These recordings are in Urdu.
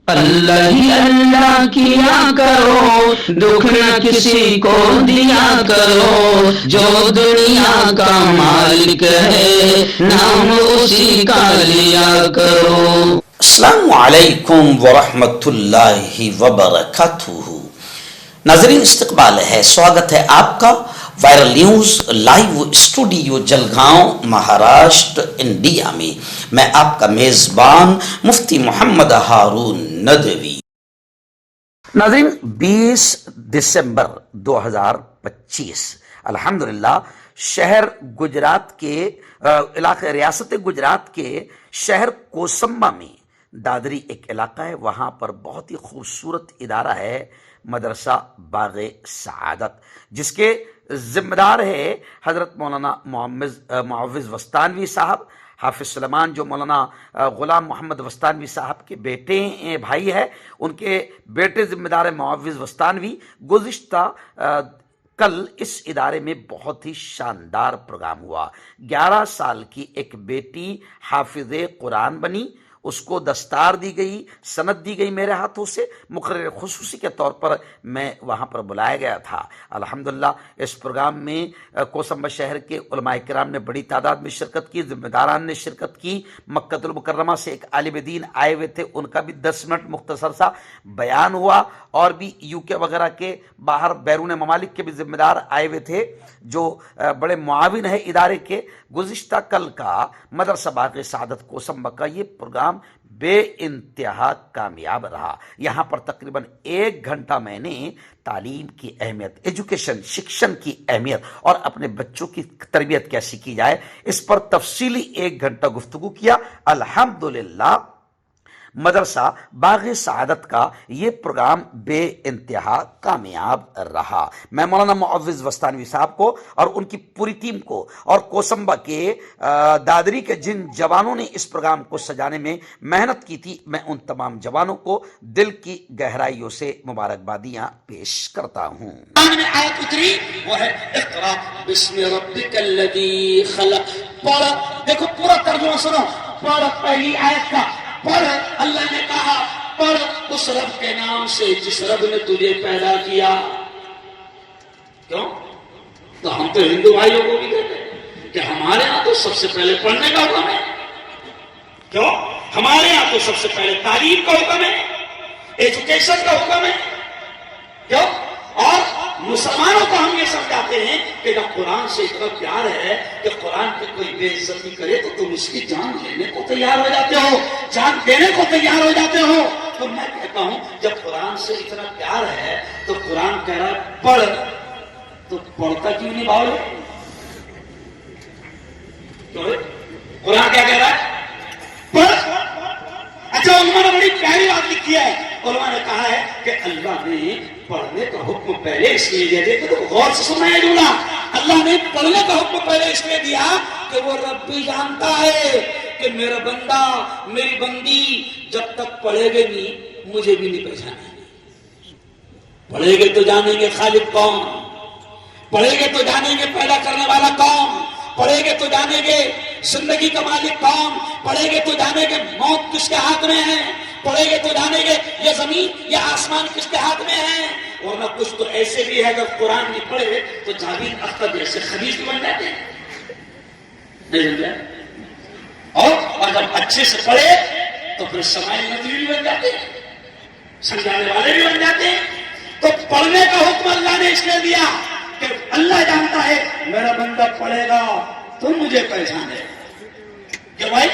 اللہ ہی اللہ کیا کرو، دکھ نہ کسی کو دیا کرو، جو دنیا کا مالک ہے نام اسی کا لیا کرو۔ السلام علیکم ورحمۃ اللہ وبرکاتہ۔ ناظرین، استقبال ہے، سواگت ہے آپ کا viral news live studio Jalgaon Maharashtra India میں۔ میں آپ کا میزبان مفتی محمد ہارون ندوی۔ ناظرین، 20 دسمبر 2025 الحمدللہ شہر گجرات کے علاقے ریاست گجرات کے شہر کوسمبا میں دادری ایک علاقہ ہے، وہاں پر بہت ہی خوبصورت ادارہ ہے مدرسہ باغ سعادت، جس کے ذمہ دار ہے حضرت مولانا معوذ وستانوی صاحب حافظ سلیمان، جو مولانا غلام محمد وستانوی صاحب کے بیٹے بھائی ہے، ان کے بیٹے ذمہ دار معوذ وستانوی۔ گزشتہ کل اس ادارے میں بہت ہی شاندار پروگرام ہوا۔ 11 سال کی ایک بیٹی حافظ قرآن بنی، اس کو دستار دی گئی، سند دی گئی میرے ہاتھوں سے، مقرر خصوصی کے طور پر میں وہاں پر بلایا گیا تھا۔ الحمدللہ اس پروگرام میں کوسمبا شہر کے علماء کرام نے بڑی تعداد میں شرکت کی، ذمہ داران نے شرکت کی۔ مکہ المکرمہ سے ایک عالم دین آئے ہوئے تھے، ان کا بھی 10 منٹ مختصر سا بیان ہوا، اور بھی یو کے وغیرہ کے باہر بیرون ممالک کے بھی ذمہ دار آئے ہوئے تھے جو بڑے معاون ہیں ادارے کے۔ گزشتہ کل کا مدرسہ باغ سعادت کوسمبا کا یہ پروگرام بے انتہا کامیاب رہا۔ یہاں پر تقریباً 1 گھنٹہ میں نے تعلیم کی اہمیت، ایجوکیشن، شکشن کی اہمیت اور اپنے بچوں کی تربیت کیسی کی جائے، اس پر تفصیلی 1 گھنٹہ گفتگو کیا۔ الحمدللہ مدرسہ باغ سعادت کا یہ پروگرام بے انتہا کامیاب رہا۔ میں مولانا معوذ وستانوی صاحب کو اور ان کی پوری ٹیم کو اور کوسمبا کے دادری کے جن جوانوں نے اس پروگرام کو سجانے میں محنت کی تھی، میں ان تمام جوانوں کو دل کی گہرائیوں سے مبارکبادیاں پیش کرتا ہوں۔ آیت اتری وہ ہے اقرا بسم ربک الذی خلق۔ پڑھ، دیکھو پورا ترجمہ سنو، پڑھ پہلی آیت کا، پڑھ، اللہ نے کہا پڑھ اس رب کے نام سے جس رب نے تجھے پیدا کیا۔ کیوں؟ تو ہم تو ہندو بھائیوں کو بھی کہتے ہیں کہ ہمارے ہاں تو سب سے پہلے پڑھنے کا حکم ہے۔ کیوں؟ ہمارے ہاں تو سب سے پہلے تعلیم کا حکم ہے، ایجوکیشن کا حکم ہے۔ کیوں؟ اور مسلمانوں کو ہم یہ سمجھاتے ہیں کہ جب قرآن سے اتنا پیار ہے کہ قرآن کی کوئی بے عزتی کرے تو تم اس کی جان لینے کو تیار ہو جاتے ہو، جان دینے کو تیار ہو جاتے ہو۔ تو میں کہتا ہوں جب قرآن سے اتنا پیار ہے تو قرآن کہہ رہا ہے پڑھ، تو پڑھتا کیوں نہیں بھاؤ؟ قرآن کیا کہہ رہا ہے؟ پڑھ۔ اچھا، علماء نے بڑی پیاری بات لکھی ہے، علماء نے کہا ہے کہ اللہ نے پڑھنے کا حکم پہلے اس لیے دیا، دیکھو تو غور سے سننا ہے جملہ، اللہ نے پڑھنے کا حکم پہلے اس لیے دیا کہ وہ رب بھی جانتا ہے کہ میرا بندہ، میری بندی جب تک پڑھے گے نہیں مجھے بھی نہیں پہچانے۔ پڑھے گے تو جانیں گے خالق کون، پڑھے گے تو جانیں گے پیدا کرنے والا کون، پڑھے گے تو جانیں گے زندگی کا مالک کون، پڑھے گے تو جانیں گے موت کس کے ہاتھ میں ہے، پڑھے گے تو جانیں گے یہ زمین یا آسمان کس کے ہاتھ میں ہے۔ ورنہ کچھ تو ایسے بھی ہے جب قرآن نہیں پڑھے تو جاوید اختر جیسے خبیث بن جاتے ہیں، نہیں سمجھا؟ اور جب اچھے سے پڑھے تو پھر سماعی ندوی بھی بن جاتے ہیں، سمجھانے والے بھی بن جاتے ہیں۔ تو پڑھنے کا حکم اللہ نے اس لیے دیا کہ اللہ جانتا ہے میرا بندہ پڑھے گا تو مجھے پہچانے کہ بھائی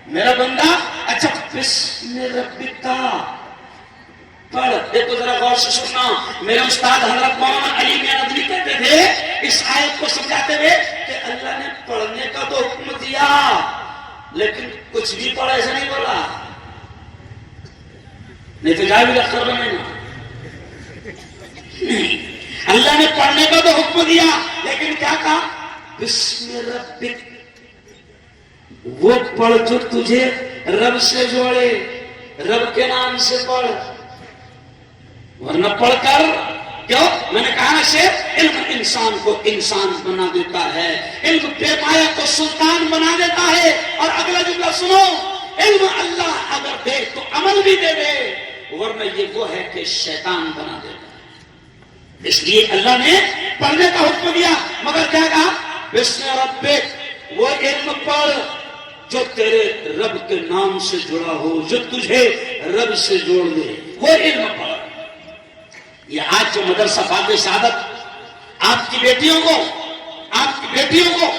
میرا بندہ۔ اچھا، بسم ربک کا پڑھ، دیکھو ذرا غور سے سننا، میرے استاد حضرت مولانا علی میاں ندوی کہتے تھے اس آیت کو سمجھاتے ہوئے کہ اللہ نے پڑھنے کا تو حکم دیا لیکن کچھ بھی پڑھا ایسا نہیں بولا، نہیں تو جاوید اختر بنے گا۔ اللہ نے پڑھنے کا تو حکم دیا لیکن کیا کہا؟ بسم ربک، وہ پڑھ جو تجھے رب سے جوڑے، رب کے نام سے پڑھ، ورنہ پڑھ کر کیوں؟ میں نے کہا نا شیخ، علم انسان کو انسان بنا دیتا ہے، علم بے پایا کو سلطان بنا دیتا ہے۔ اور اگلا جملہ سنو، علم اللہ اگر دے تو عمل بھی دے دے، ورنہ یہ وہ ہے کہ شیطان بنا دے گا۔ اس لیے اللہ نے پڑھنے کا حکم دیا، مگر کیا کہا؟ بسم ربک، وہ علم پڑھ جو تیرے رب کے نام سے جڑا ہو، جو تجھے رب سے جوڑ دے، وہ علم پڑھ۔ یہ آج جو مدرسہ فاتح سعادت آپ کی بیٹیوں کو، آپ کی بیٹیوں کو،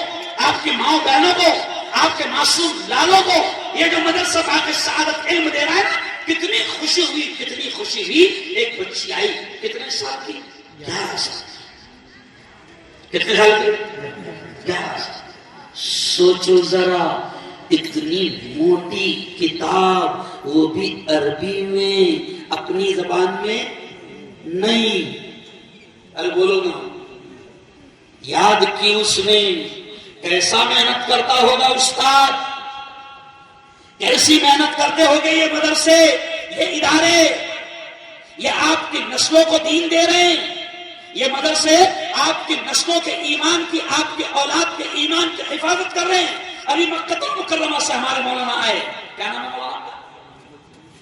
آپ کی ماؤں بہنوں کو، آپ کے معصوم لالوں کو یہ جو مدرسہ فاتح سعادت علم دے رہا ہے نا، کتنی خوشی ہوئی، کتنی خوشی ہوئی۔ ایک بچی آئی، کتنے سال کی؟ 11 سال۔ کتنے سال کی؟ 11 سال۔ سوچو ذرا، اتنی موٹی کتاب، وہ بھی عربی میں، اپنی زبان میں نہیں۔ ارے بولو نا، یاد کی اس نے، کیسا محنت کرتا ہوگا استاد، کیسی محنت کرتے ہوگے یہ مدرسے، یہ ادارے، یہ آپ کی نسلوں کو دین دے رہے ہیں، یہ مدرسے آپ کی نسلوں کے ایمان کی، آپ کے اولاد کے ایمان کی حفاظت کر رہے ہیں۔ ابھی مکہ مکرمہ سے ہمارے مولانا آئے، کیا نام ہے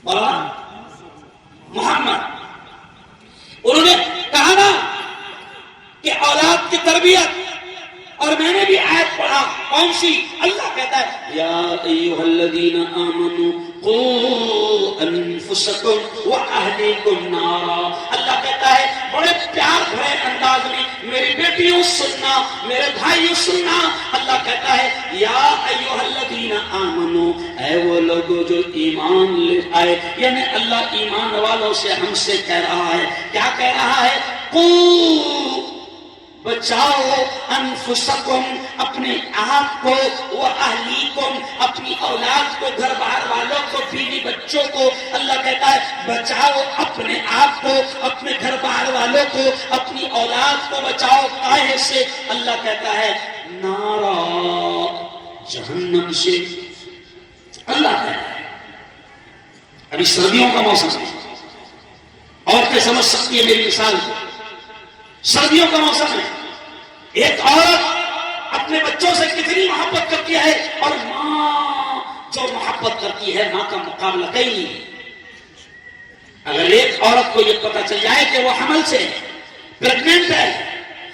مولانا؟ محمد۔ انہوں نے کہا نا کہ اولاد کی تربیت، اور میں نے بھی آیت پڑھا، کون سی؟ اللہ کہتا ہے یا ایھا الذین آمنوا قوا انفسکم واہلیکم نارا۔ اللہ کہتا ہے بڑے پیار بھرے انداز میں، میری بیٹیوں سننا، میرے بھائیوں سننا، اللہ کہتا ہے یا ایھا الذین آمنوا، اے وہ لوگوں جو ایمان لے آئے، یعنی اللہ ایمان والوں سے ہم سے کہہ رہا ہے، کیا کہہ رہا ہے؟ قوا، بچاؤ، انفسکم، اپنے آپ کو، واہلیکم، اپنی اولاد کو، گھر بار والوں کو، بیوی بچوں کو۔ اللہ کہتا ہے بچاؤ اپنے آپ کو، اپنے گھر بار والوں کو، اپنی اولاد کو بچاؤ۔ کاہے سے؟ اللہ کہتا ہے نارا، جہنم سے۔ اللہ کہتا ہے ابھی سردیوں کا موسم ہے، عورتیں سمجھ سکتی ہے میری مثال کو، سردیوں کا موسم ہے، ایک عورت اپنے بچوں سے کتنی محبت کرتی ہے، اور ماں جو محبت کرتی ہے، ماں کا مقابلہ کہیں نہیں ہے۔ اگر ایک عورت کو یہ پتا چل جائے کہ وہ حمل سے پریگننٹ ہے،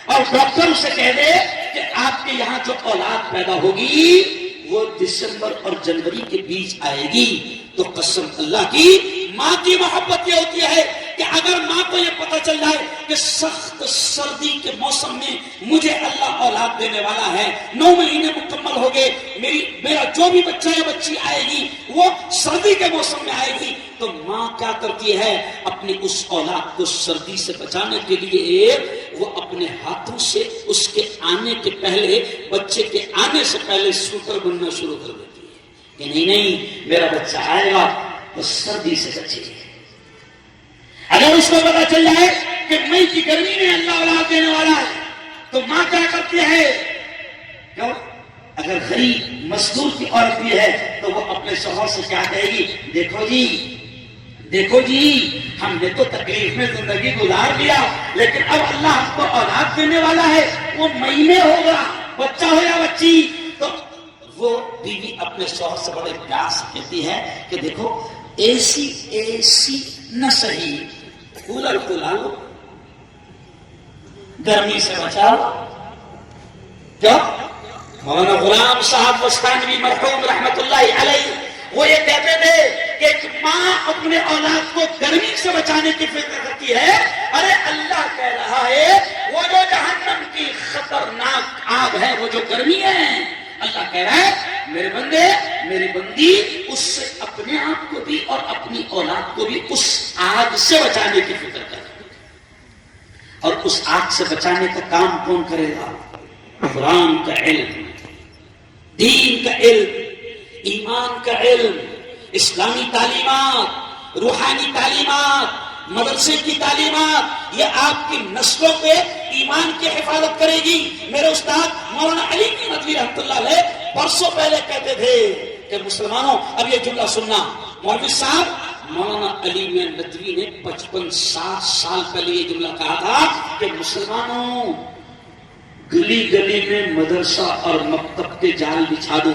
اور ڈاکٹر اسے کہہ دے کہ آپ کے یہاں جو اولاد پیدا ہوگی وہ دسمبر اور جنوری کے بیچ آئے گی، تو قسم اللہ کی ماں کی محبت یہ ہوتی ہے کہ اگر ماں کو یہ پتا چل جائے کہ سخت سردی کے موسم میں مجھے اللہ اولاد دینے والا ہے، 9 مہینے مکمل ہو گئے، میرا جو بھی بچہ یا بچی آئے گی وہ سردی کے موسم میں آئے گی، تو ماں کیا کرتی ہے؟ اپنی اس اولاد کو سردی سے بچانے کے لیے وہ اپنے ہاتھوں سے اس کے آنے کے پہلے، بچے کے آنے سے پہلے سوٹر بننا شروع کر دیتی ہے کہ نہیں میرا بچہ آئے گا تو سردی سے بچے گی۔ اگر اس کو پتا چل جائے کہ مئی کی گرمی میں اللہ اولاد دینے والا ہے، تو ماں کیا کرتی ہے؟ کیوں؟ اگر غریب مزدور کی عورت بھی ہے تو وہ اپنے شوہر سے کیا کہے گی؟ دیکھو جی ہم نے تو تکلیف میں زندگی گزار دیا، لیکن اب اللہ ہم کو اولاد دینے والا ہے، وہ مئی میں ہوگا، بچہ ہو یا بچی۔ تو وہ بیوی اپنے شوہر سے بڑے پیار سے کہتی ہے کہ دیکھو اے سی نہ صحیح، کولر کو لا لو، گرمی سے بچاؤ۔ کیا مولانا غلام صاحب وستانوی مرحوم رحمت اللہ علیہ وہ یہ کہتے تھے کہ ایک ماں اپنے اولاد کو گرمی سے بچانے کی فکر کرتی ہے۔ ارے اللہ کہہ رہا ہے وہ جو جہنم کی خطرناک آگ ہے، وہ جو گرمی ہے، اللہ کہہ رہا ہے میرے بندے میری بندی اس سے اپنے آپ کو بھی اور اپنی اولاد کو بھی اس آگ سے بچانے کی فکر کر۔ اور اس آگ سے بچانے کا کام کون کرے گا؟ قرآن کا علم، دین کا علم، ایمان کا علم، اسلامی تعلیمات، روحانی تعلیمات، مدرسے کی تعلیمات، یہ آپ کی نسلوں پہ ایمان کی حفاظت کرے گی۔ میرے استاد مولانا علی ندوی رحمۃ اللہ علیہ برسوں پہلے کہتے تھے کہ مسلمانوں، اب یہ جملہ سننا، مولوی صاحب مولانا علی ندوی نے 55-60 سال پہلے یہ جملہ کہا تھا کہ مسلمانوں گلی گلی میں مدرسہ اور مکتب کے جال بچھا دو،